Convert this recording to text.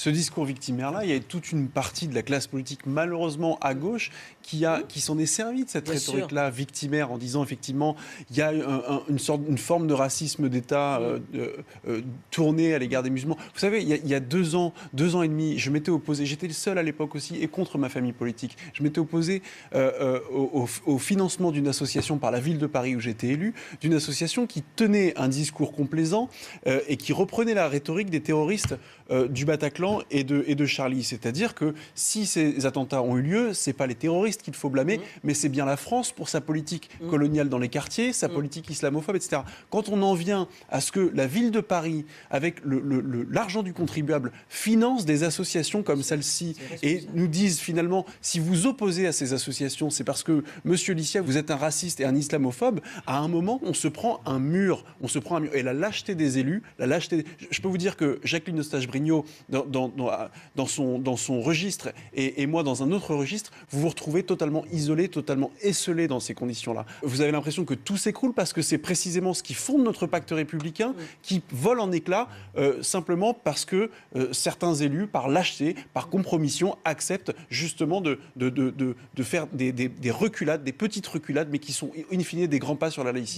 ce discours victimaire-là, il y a toute une partie de la classe politique, malheureusement à gauche, qui s'en est servi de cette Bien rhétorique-là victimaire, en disant effectivement, il y a une forme de racisme d'État tournée à l'égard des musulmans. Vous savez, il y a 2 ans, 2 ans et demi, je m'étais opposé, j'étais le seul à l'époque aussi, et contre ma famille politique, je m'étais opposé au financement d'une association par la ville de Paris où j'étais élu, d'une association qui tenait un discours complaisant et qui reprenait la rhétorique des terroristes du Bataclan et de Charlie. C'est-à-dire que si ces attentats ont eu lieu, c'est pas les terroristes qu'il faut blâmer, mais c'est bien la France pour sa politique coloniale dans les quartiers, sa politique islamophobe, etc. Quand on en vient à ce que la ville de Paris, avec l'argent du contribuable, finance des associations comme celle-ci et nous disent finalement, si vous opposez à ces associations, c'est parce que, monsieur Lissia, vous êtes un raciste et un islamophobe, à un moment, on se prend un mur. Et la lâcheté des élus, je peux vous dire que Jacqueline Eustache-Brinio, dans son registre, et moi dans un autre registre, vous vous retrouvez totalement isolés, totalement esselés dans ces conditions-là. Vous avez l'impression que tout s'écroule parce que c'est précisément ce qui fonde notre pacte républicain qui vole en éclats simplement parce que certains élus, par lâcheté, par compromission, acceptent justement de faire des reculades, des petites reculades, mais qui sont in fine des grands pas sur la laïcité.